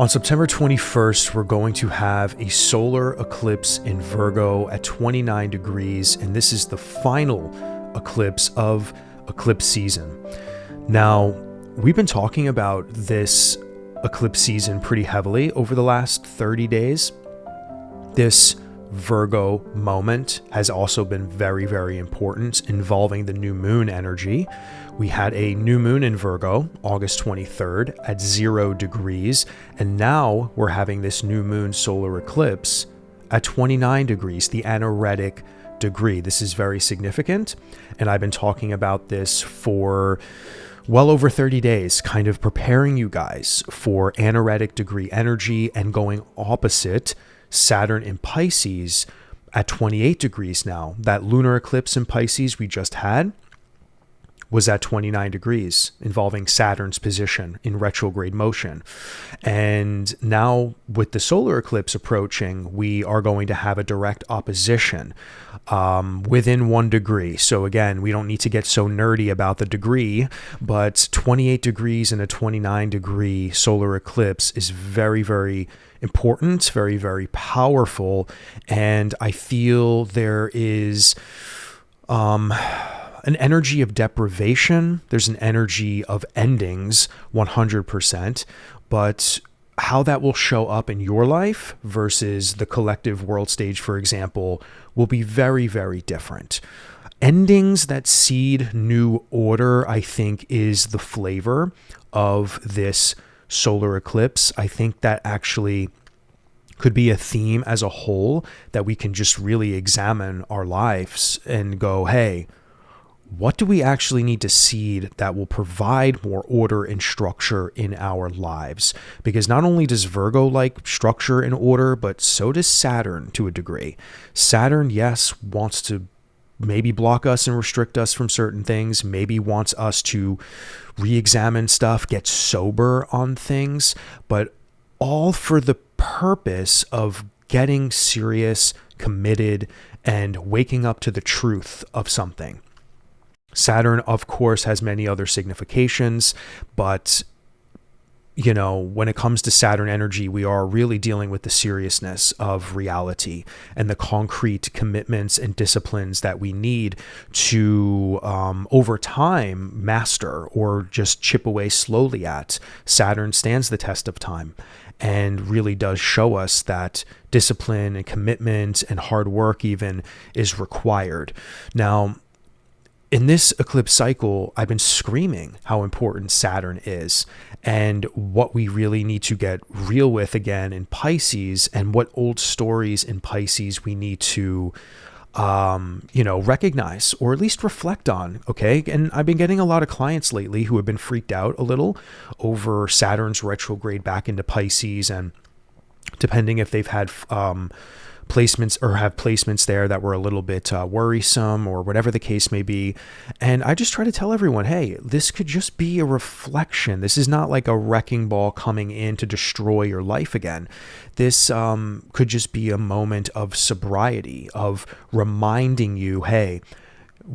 On September 21st, we're going to have a solar eclipse in Virgo at 29 degrees, and this is the final eclipse of eclipse season. Now, we've been talking about this eclipse season pretty heavily over the last 30 days. This Virgo moment has also been very, very important, involving the new moon energy. We had a new moon in Virgo, August 23rd at 0 degrees, and now we're having this new moon solar eclipse at 29 degrees, the anaretic degree. This is very significant, and I've been talking about this for well over 30 days, kind of preparing you guys for anaretic degree energy and going opposite Saturn in Pisces at 28 degrees now. That lunar eclipse in Pisces we just had was at 29 degrees, involving Saturn's position in retrograde motion. And now with the solar eclipse approaching, we are going to have a direct opposition within 1 degree. So again, we don't need to get so nerdy about the degree, but 28 degrees and a 29 degree solar eclipse is very, very important, very, very powerful. And I feel there is an energy of deprivation. There's an energy of endings, 100%, but how that will show up in your life versus the collective world stage, for example, will be very, very different. Endings that seed new order, I think, is the flavor of this solar eclipse. I think that actually could be a theme as a whole that we can just really examine our lives and go, hey, what do we actually need to seed that will provide more order and structure in our lives? Because not only does Virgo like structure and order, but so does Saturn to a degree. Saturn, yes, wants to maybe block us and restrict us from certain things, maybe wants us to re-examine stuff, get sober on things, but all for the purpose of getting serious, committed, and waking up to the truth of something. Saturn, of course, has many other significations, but you know, when it comes to Saturn energy, we are really dealing with the seriousness of reality and the concrete commitments and disciplines that we need to, over time, master or just chip away slowly at. Saturn stands the test of time and really does show us that discipline and commitment and hard work even is required. Now, in this eclipse cycle, I've been screaming how important Saturn is and what we really need to get real with again in Pisces, and what old stories in Pisces we need to, recognize or at least reflect on. Okay. And I've been getting a lot of clients lately who have been freaked out a little over Saturn's retrograde back into Pisces, and depending if they've had, placements or have placements there that were a little bit worrisome or whatever the case may be. And I just try to tell everyone, hey, this could just be a reflection. This is not like a wrecking ball coming in to destroy your life again. This could just be a moment of sobriety, of reminding you, hey,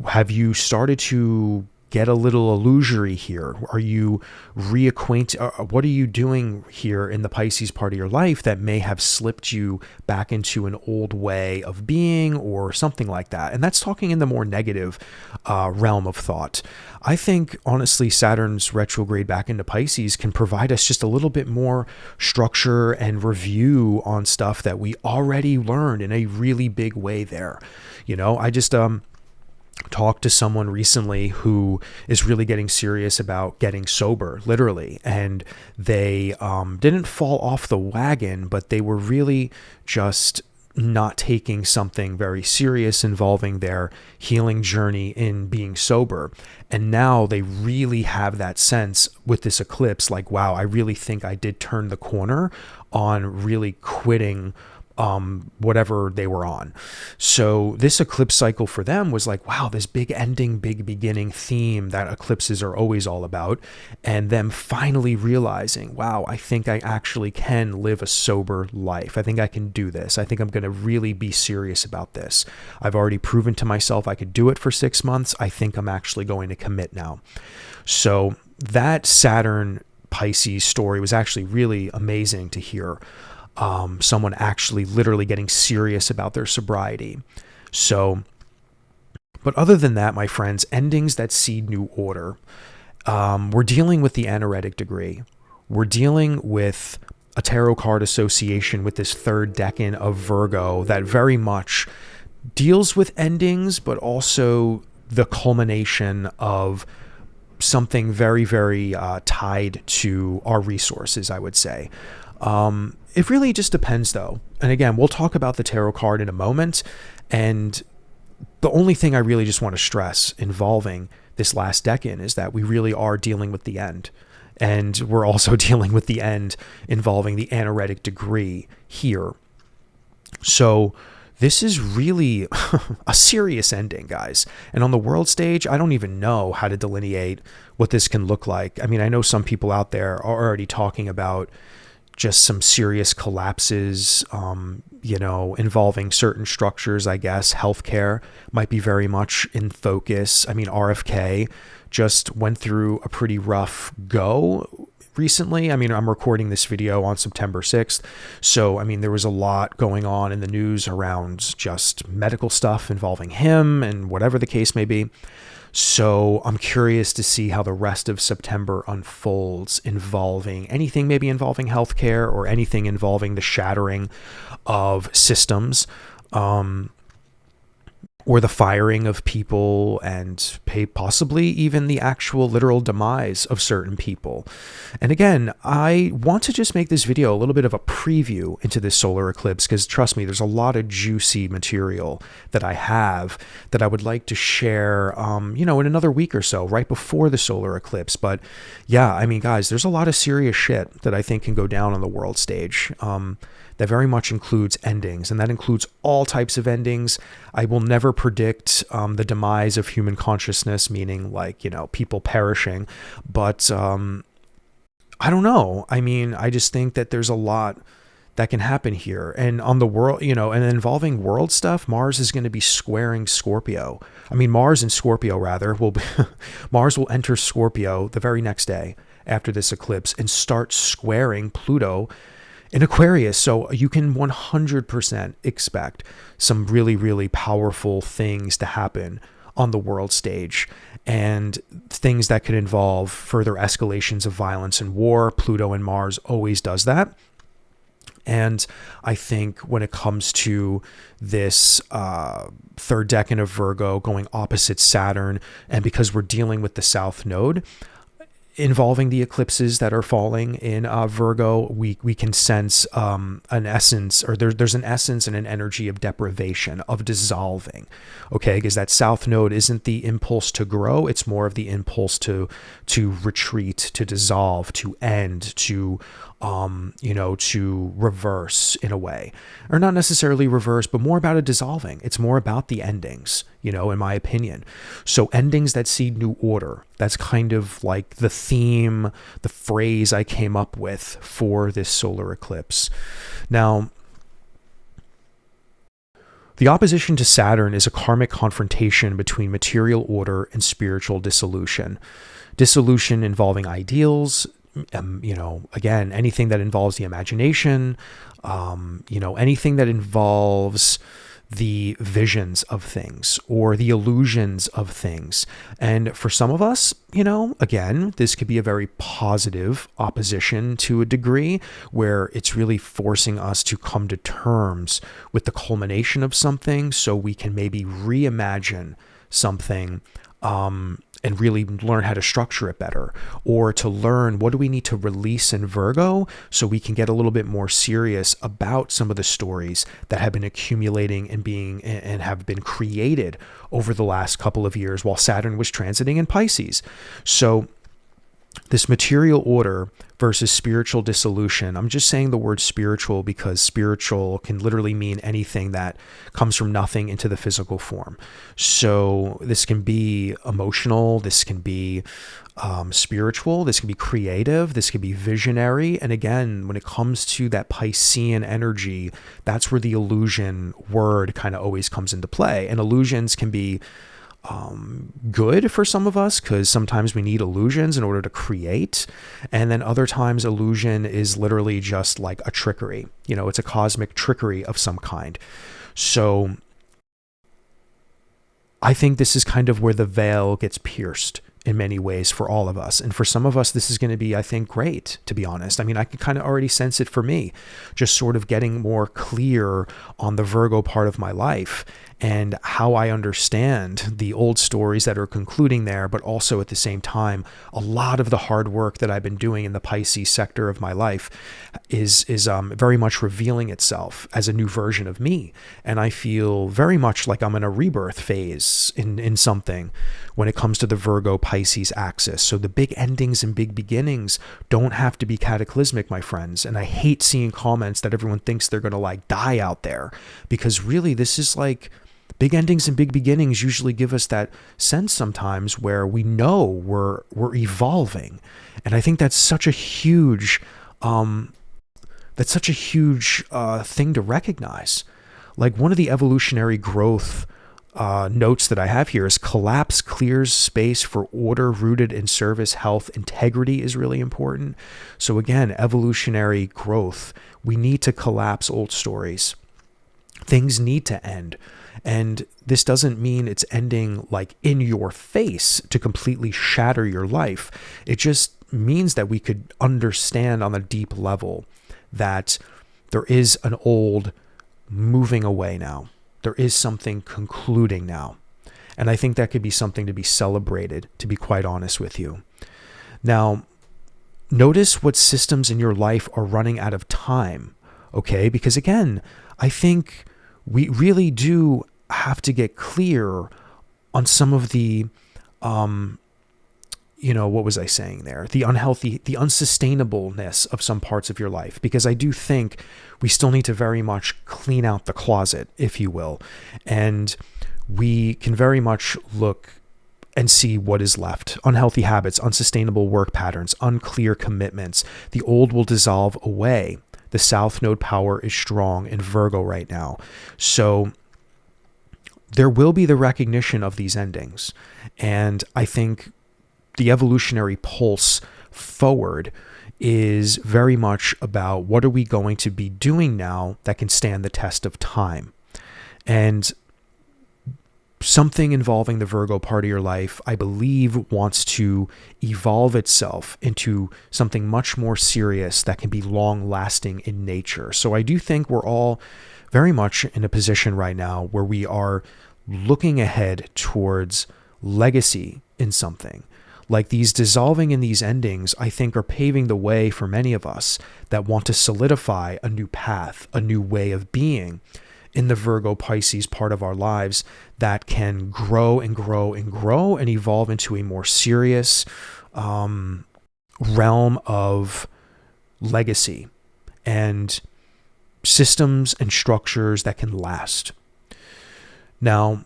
have you started to get a little illusory here? Are you reacquainted? What are you doing here in the Pisces part of your life that may have slipped you back into an old way of being or something like that? And that's talking in the more negative realm of thought. I think, honestly, Saturn's retrograde back into Pisces can provide us just a little bit more structure and review on stuff that we already learned in a really big way there. You know, I just, talked to someone recently who is really getting serious about getting sober, literally, and they didn't fall off the wagon, but they were really just not taking something very serious involving their healing journey in being sober. And now they really have that sense with this eclipse, like, wow, I really think I did turn the corner on really quitting whatever they were on. So this eclipse cycle for them was like, wow, this big ending, big beginning theme that eclipses are always all about. And them finally realizing, wow, I think I actually can live a sober life. I think I can do this. I think I'm going to really be serious about this. I've already proven to myself I could do it for 6 months. I think I'm actually going to commit now. So that Saturn Pisces story was actually really amazing to hear. Someone actually literally getting serious about their sobriety. So, but other than that, my friends, endings that seed new order. We're dealing with the anaretic degree. We're dealing with a tarot card association with this third decan of Virgo that very much deals with endings, but also the culmination of something very, very tied to our resources, I would say. It really just depends, though. And again, we'll talk about the tarot card in a moment. And the only thing I really just want to stress involving this last decan is that we really are dealing with the end. And we're also dealing with the end involving the anaretic degree here. So this is really a serious ending, guys. And on the world stage, I don't even know how to delineate what this can look like. I mean, I know some people out there are already talking about just some serious collapses, involving certain structures, I guess. Healthcare might be very much in focus. I mean, RFK just went through a pretty rough go recently. I mean, I'm recording this video on September 6th. So, I mean, there was a lot going on in the news around just medical stuff involving him and whatever the case may be. So I'm curious to see how the rest of September unfolds involving anything maybe involving healthcare or anything involving the shattering of systems, or the firing of people and possibly even the actual literal demise of certain people. And again, I want to just make this video a little bit of a preview into this solar eclipse, because trust me, there's a lot of juicy material that I have that I would like to share, in another week or so, right before the solar eclipse. But yeah, I mean, guys, there's a lot of serious shit that I think can go down on the world stage. That very much includes endings, and that includes all types of endings. I will never predict the demise of human consciousness, meaning people perishing. But I don't know. I mean, I just think that there's a lot that can happen here. And on the world, and involving world stuff, Mars is going to be squaring Scorpio. I mean, Mars in Scorpio, rather, Mars will enter Scorpio the very next day after this eclipse and start squaring Pluto in Aquarius. So you can 100% expect some really, really powerful things to happen on the world stage, and things that could involve further escalations of violence and war. Pluto and Mars always does that. And I think when it comes to this third decan of Virgo going opposite Saturn, and because we're dealing with the South Node, involving the eclipses that are falling in Virgo, we can sense an essence, or there's an essence and an energy of deprivation, of dissolving, okay? Because that South Node isn't the impulse to grow, it's more of the impulse to retreat, to dissolve, to end, to reverse in a way. Or not necessarily reverse, but more about a dissolving. It's more about the endings, in my opinion. So endings that seed new order. That's kind of like the theme, the phrase I came up with for this solar eclipse. Now, the opposition to Saturn is a karmic confrontation between material order and spiritual dissolution. Dissolution involving ideals, again, anything that involves the imagination, anything that involves the visions of things or the illusions of things. And for some of us, again, this could be a very positive opposition to a degree, where it's really forcing us to come to terms with the culmination of something so we can maybe reimagine something, and really learn how to structure it better, or to learn what do we need to release in Virgo so we can get a little bit more serious about some of the stories that have been accumulating and have been created over the last couple of years while Saturn was transiting in Pisces. So this material order versus spiritual dissolution. I'm just saying the word spiritual because spiritual can literally mean anything that comes from nothing into the physical form. So this can be emotional, this can be spiritual, this can be creative, this can be visionary. And again, when it comes to that Piscean energy, that's where the illusion word kind of always comes into play. And illusions can be good for some of us, because sometimes we need illusions in order to create. And then other times illusion is literally just like a trickery. It's a cosmic trickery of some kind. So I think this is kind of where the veil gets pierced in many ways for all of us. And for some of us, this is going to be, I think, great, to be honest. I mean, I can kind of already sense it for me, just sort of getting more clear on the Virgo part of my life and how I understand the old stories that are concluding there, but also at the same time, a lot of the hard work that I've been doing in the Pisces sector of my life is very much revealing itself as a new version of me. And I feel very much like I'm in a rebirth phase in something when it comes to the Virgo Pisces axis. So the big endings and big beginnings don't have to be cataclysmic, my friends. And I hate seeing comments that everyone thinks they're going to like die out there, because really this is like, big endings and big beginnings usually give us that sense sometimes where we know we're evolving. And I think that's such a huge thing to recognize. Like, one of the evolutionary growth notes that I have here is collapse clears space for order rooted in service, health, integrity is really important. So again, evolutionary growth, we need to collapse old stories. Things need to end. And this doesn't mean it's ending like in your face to completely shatter your life. It just means that we could understand on a deep level that there is an old moving away now. There is something concluding now. And I think that could be something to be celebrated, to be quite honest with you. Now, notice what systems in your life are running out of time, okay? Because again, I think we really do have to get clear on some of the, what was I saying there? The unhealthy, the unsustainableness of some parts of your life, because I do think we still need to very much clean out the closet, if you will. And we can very much look and see what is left. Unhealthy habits, unsustainable work patterns, unclear commitments. The old will dissolve away. The South Node power is strong in Virgo right now. So there will be the recognition of these endings. And I think the evolutionary pulse forward is very much about what are we going to be doing now that can stand the test of time. And something involving the Virgo part of your life, I believe, wants to evolve itself into something much more serious that can be long lasting in nature. So I do think we're all very much in a position right now where we are looking ahead towards legacy in something. Like, these dissolving and these endings, I think, are paving the way for many of us that want to solidify a new path, a new way of being in the Virgo Pisces part of our lives that can grow and grow and grow and evolve into a more serious realm of legacy and systems and structures that can last. Now,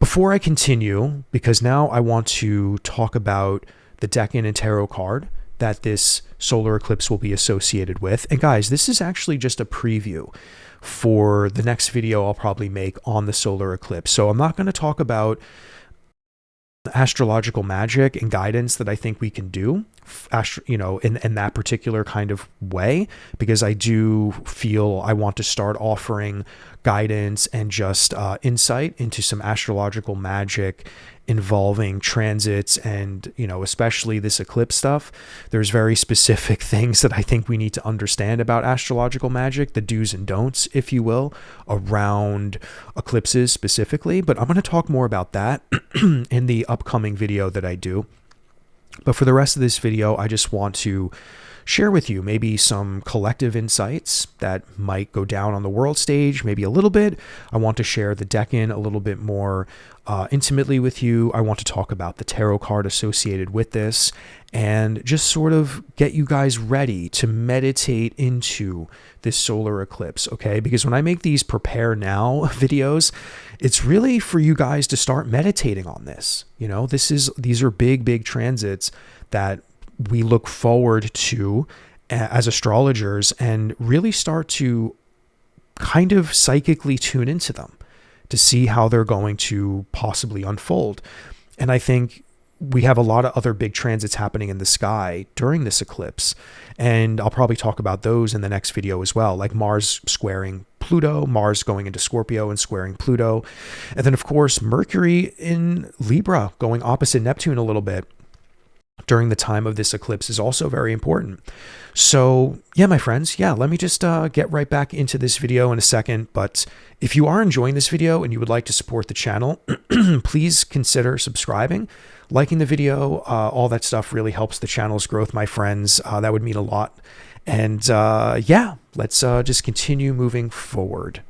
before I continue, because now I want to talk about the Decan and Tarot card that this solar eclipse will be associated with. And guys, this is actually just a preview for the next video I'll probably make on the solar eclipse. So I'm not going to talk about astrological magic and guidance that I think we can do, in that particular kind of way, because I do feel I want to start offering guidance and just insight into some astrological magic involving transits and, especially this eclipse stuff. There's very specific things that I think we need to understand about astrological magic, the do's and don'ts, if you will, around eclipses specifically. But I'm going to talk more about that in the upcoming video that I do. But for the rest of this video, I just want to share with you maybe some collective insights that might go down on the world stage, maybe a little bit. I want to share the Decan a little bit more intimately with you. I want to talk about the tarot card associated with this and just sort of get you guys ready to meditate into this solar eclipse, okay? Because when I make these prepare now videos, it's really for you guys to start meditating on this. These are big transits that we look forward to as astrologers and really start to kind of psychically tune into them, to see how they're going to possibly unfold. And I think we have a lot of other big transits happening in the sky during this eclipse. And I'll probably talk about those in the next video as well, like Mars squaring Pluto, Mars going into Scorpio and squaring Pluto. And then, of course, Mercury in Libra going opposite Neptune a little bit during the time of this eclipse is also very important. So yeah, my friends, let me just get right back into this video in a second. But if you are enjoying this video and you would like to support the channel, please consider subscribing, liking the video. All that stuff really helps the channel's growth, my friends. That would mean a lot. And let's just continue moving forward.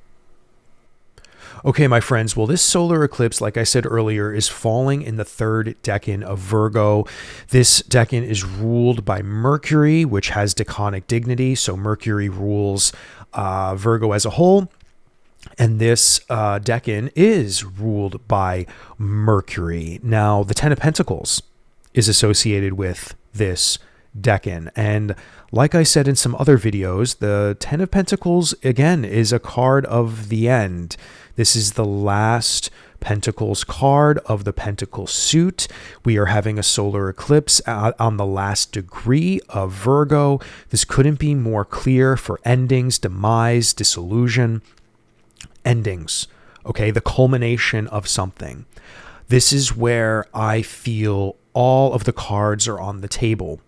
Okay, my friends, well, this solar eclipse, like I said earlier, is falling in the third decan of Virgo. This decan is ruled by Mercury, which has decanic dignity. So Mercury rules Virgo as a whole. And this decan is ruled by Mercury. Now, the Ten of Pentacles is associated with this decan. And like I said in some other videos, the Ten of Pentacles, again, is a card of the end. This is the last Pentacles card of the Pentacle suit. We are having a solar eclipse on the last degree of Virgo. This couldn't be more clear for endings, demise, dissolution, endings. Okay, the culmination of something. This is where I feel all of the cards are on the table.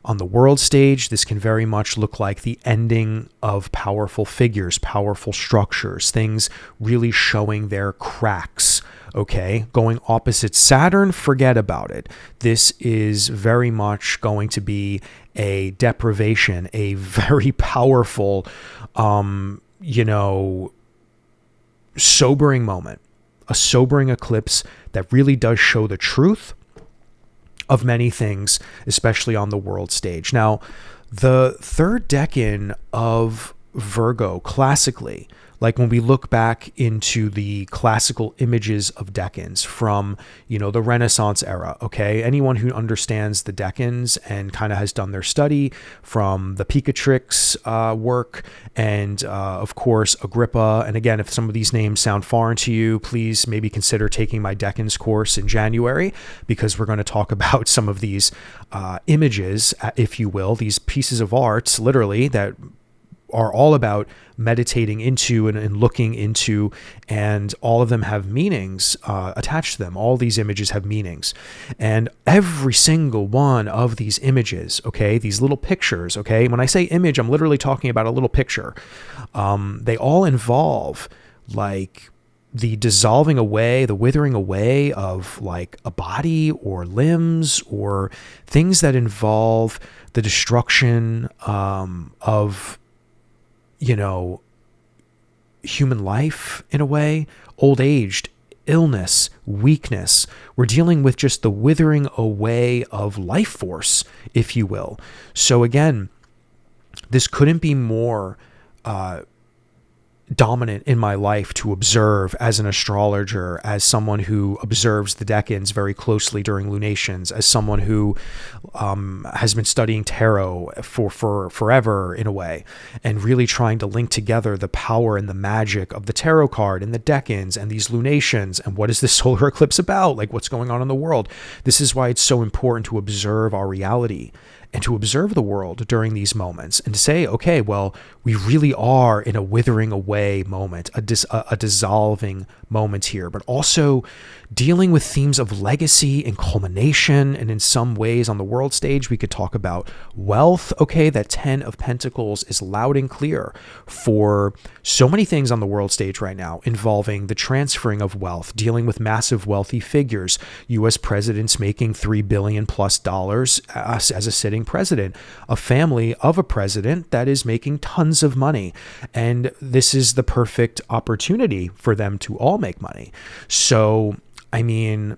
On the world stage, this can very much look like the ending of powerful figures, powerful structures, things really showing their cracks, okay? Going opposite Saturn, forget about it. This is very much going to be a deprivation, a very powerful, sobering moment, a sobering eclipse that really does show the truth of many things, especially on the world stage. Now, the third decan of Virgo, classically, like when we look back into the classical images of decans from, the Renaissance era, okay? Anyone who understands the decans and kind of has done their study from the Picatrix work and, of course, Agrippa. And again, if some of these names sound foreign to you, please maybe consider taking my decans course in January, because we're going to talk about some of these images, if you will, these pieces of art, literally, that are all about meditating into and looking into, and all of them have meanings attached to them. All these images have meanings, and every single one of these images, okay, these little pictures, okay, when I say image, I'm literally talking about a little picture. They all involve like the dissolving away, the withering away of like a body or limbs, or things that involve the destruction of human life in a way, old age, illness, weakness. We're dealing with just the withering away of life force, if you will. So again, this couldn't be more dominant in my life to observe as an astrologer, as someone who observes the decans very closely during lunations, as someone who has been studying tarot for forever in a way, and really trying to link together the power and the magic of the tarot card and the decans and these lunations and what is this solar eclipse about, like what's going on in the world. This is why it's so important to observe our reality and to observe the world during these moments, and to say, okay, well, we really are in a withering away moment, a dissolving moment here, but also dealing with themes of legacy and culmination. And in some ways on the world stage, we could talk about wealth. Okay, that 10 of Pentacles is loud and clear for so many things on the world stage right now, involving the transferring of wealth, dealing with massive wealthy figures, US presidents making $3 billion plus as a sitting president, a family of a president that is making tons of money. And this is the perfect opportunity for them to all make money. So, I mean,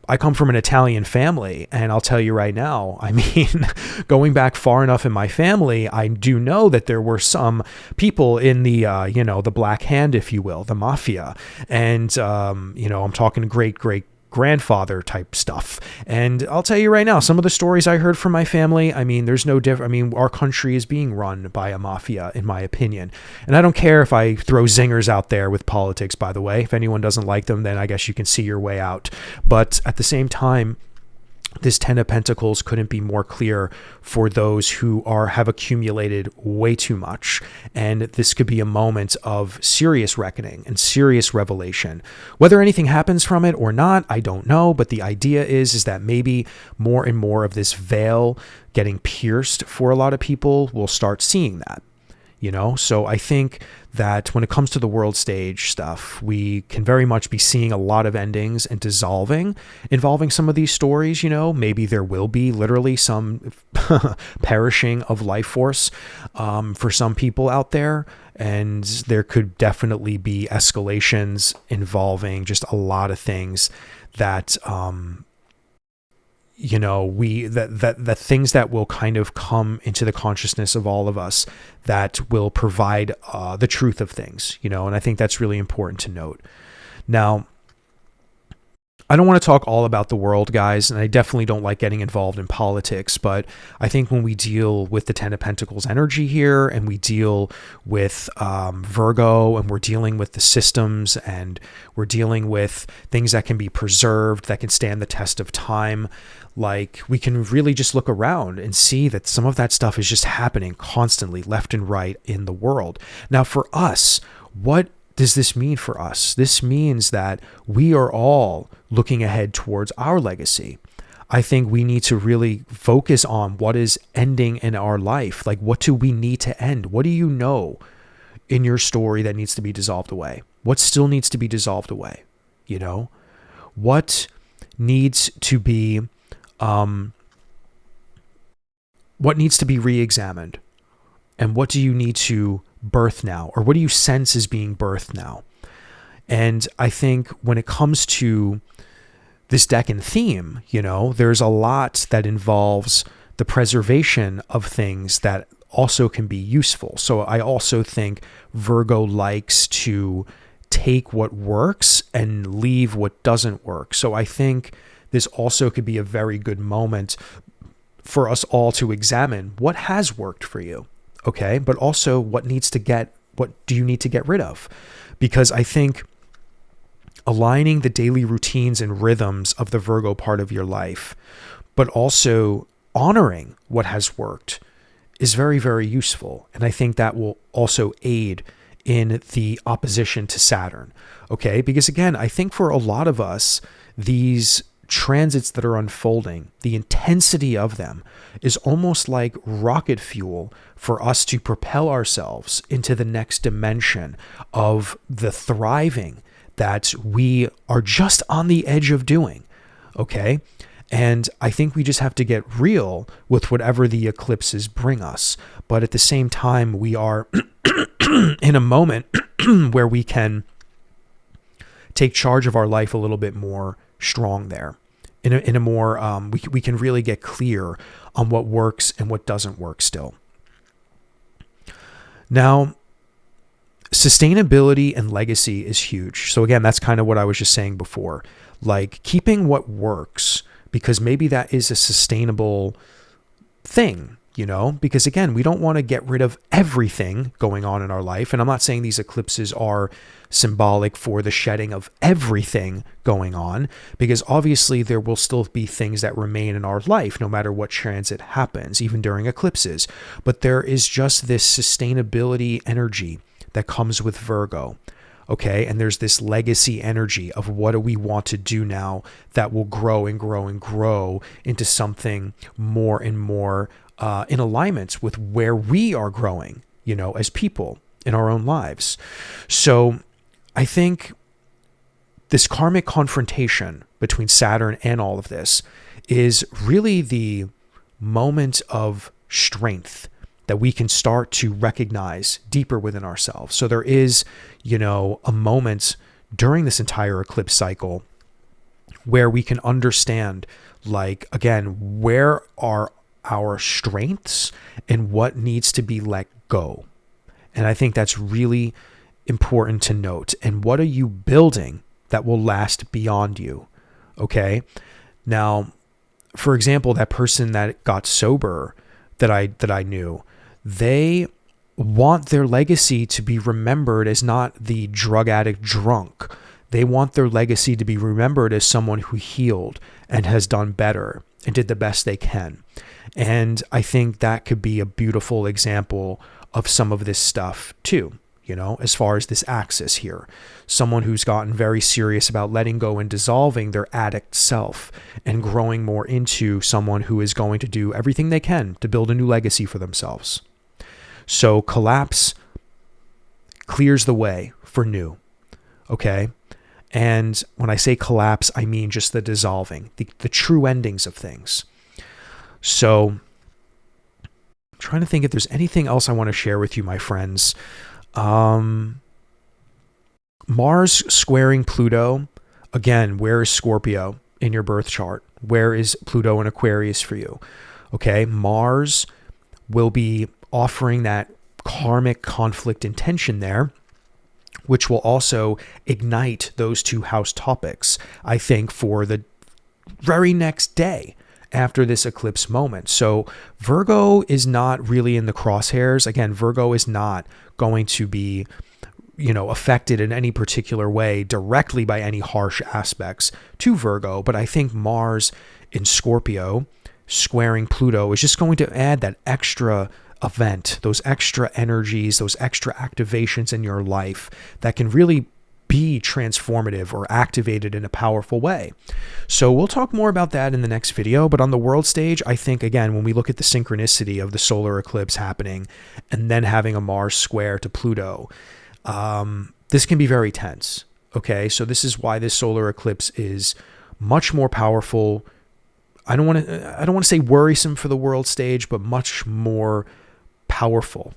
I come from an Italian family, and I'll tell you right now, I mean, going back far enough in my family, I do know that there were some people in the, the Black Hand, if you will, the mafia. And, I'm talking great grandfather type stuff. And I'll tell you right now, some of the stories I heard from my family, I mean, there's no difference. I mean, our country is being run by a mafia, in my opinion. And I don't care if I throw zingers out there with politics, by the way. If anyone doesn't like them, then I guess you can see your way out. But at the same time, this Ten of Pentacles couldn't be more clear for those who have accumulated way too much. And this could be a moment of serious reckoning and serious revelation. Whether anything happens from it or not, I don't know. But the idea is that maybe more and more of this veil getting pierced for a lot of people will start seeing that. So I think that when it comes to the world stage stuff, we can very much be seeing a lot of endings and dissolving involving some of these stories. Maybe there will be literally some perishing of life force for some people out there. And there could definitely be escalations involving just a lot of things that, that things that will kind of come into the consciousness of all of us that will provide the truth of things, and I think that's really important to note. Now, I don't want to talk all about the world, guys, and I definitely don't like getting involved in politics, but I think when we deal with the Ten of Pentacles energy here, and we deal with Virgo, and we're dealing with the systems, and we're dealing with things that can be preserved, that can stand the test of time, like we can really just look around and see that some of that stuff is just happening constantly left and right in the world. Now, for us, what does this mean for us? This means that we are all looking ahead towards our legacy. I think we need to really focus on what is ending in our life. Like, what do we need to end? What do you know in your story that needs to be dissolved away? What still needs to be dissolved away? What needs to be re-examined? And what do you need to birth now? Or what do you sense is being birthed now? And I think when it comes to this Decan theme, there's a lot that involves the preservation of things that also can be useful. So I also think Virgo likes to take what works and leave what doesn't work. So I think this also could be a very good moment for us all to examine what has worked for you. Okay. But also what do you need to get rid of? Because I think aligning the daily routines and rhythms of the Virgo part of your life, but also honoring what has worked is very, very useful. And I think that will also aid in the opposition to Saturn. Okay. Because again, I think for a lot of us, these transits that are unfolding, the intensity of them is almost like rocket fuel for us to propel ourselves into the next dimension of the thriving that we are just on the edge of doing. Okay. And I think we just have to get real with whatever the eclipses bring us. But at the same time, we are in a moment where we can take charge of our life a little bit more strong there. In a more, we can really get clear on what works and what doesn't work still. Now, sustainability and legacy is huge. So again, that's kind of what I was just saying before, like keeping what works, because maybe that is a sustainable thing, because again, we don't want to get rid of everything going on in our life. And I'm not saying these eclipses are symbolic for the shedding of everything going on, because obviously there will still be things that remain in our life, no matter what transit happens, even during eclipses. But there is just this sustainability energy that comes with Virgo. Okay. And there's this legacy energy of what do we want to do now that will grow and grow and grow into something more and more in alignment with where we are growing, as people in our own lives. So I think this karmic confrontation between Saturn and all of this is really the moment of strength that we can start to recognize deeper within ourselves. So there is, a moment during this entire eclipse cycle where we can understand, like, again, where are our strengths and what needs to be let go. And I think that's really important to note. And what are you building that will last beyond you? Okay. Now, for example, that person that got sober that I knew, they want their legacy to be remembered as not the drug addict drunk. They want their legacy to be remembered as someone who healed and has done better and did the best they can. And I think that could be a beautiful example of some of this stuff too, as far as this axis here. Someone who's gotten very serious about letting go and dissolving their addict self and growing more into someone who is going to do everything they can to build a new legacy for themselves. So collapse clears the way for new. Okay. And when I say collapse, I mean just the dissolving, the true endings of things. So I'm trying to think if there's anything else I want to share with you, my friends. Mars squaring Pluto. Again, where is Scorpio in your birth chart? Where is Pluto in Aquarius for you? Okay. Mars will be offering that karmic conflict and tension there, which will also ignite those two house topics, I think, for the very next day after this eclipse moment. So Virgo is not really in the crosshairs. Again, Virgo is not going to be, affected in any particular way directly by any harsh aspects to Virgo. But I think Mars in Scorpio squaring Pluto is just going to add that extra event, those extra energies, those extra activations in your life that can really be transformative or activated in a powerful way. So we'll talk more about that in the next video. But on the world stage, I think, again, when we look at the synchronicity of the solar eclipse happening and then having a Mars square to Pluto, this can be very tense. Okay. So this is why this solar eclipse is much more powerful. I don't want to say worrisome for the world stage, but much more powerful,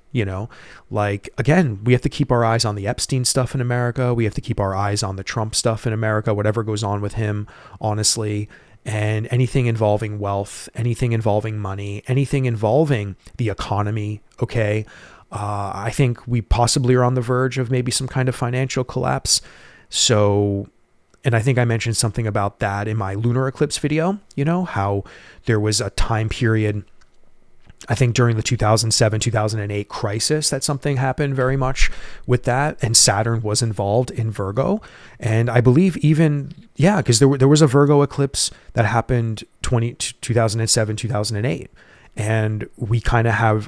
like, again, we have to keep our eyes on the Epstein stuff in America. We have to keep our eyes on the Trump stuff in America, whatever goes on with him, honestly, and anything involving wealth, anything involving money, anything involving the economy. Okay. I think we possibly are on the verge of maybe some kind of financial collapse. So, and I think I mentioned something about that in my lunar eclipse video, how there was a time period, I think during the 2007, 2008 crisis, that something happened very much with that. And Saturn was involved in Virgo. And I believe even, because there was a Virgo eclipse that happened 2007, 2008. And we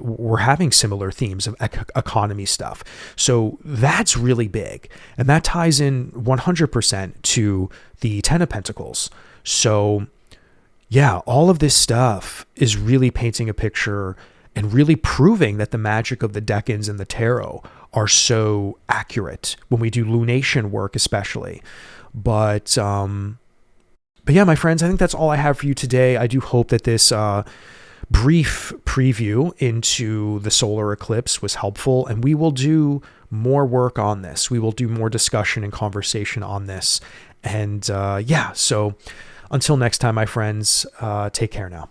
we're having similar themes of economy stuff. So that's really big. And that ties in 100% to the Ten of Pentacles. So all of this stuff is really painting a picture and really proving that the magic of the Decans and the tarot are so accurate when we do lunation work, especially. But yeah, my friends, I think that's all I have for you today. I do hope that this brief preview into the solar eclipse was helpful, and we will do more work on this. We will do more discussion and conversation on this. And so until next time, my friends, take care now.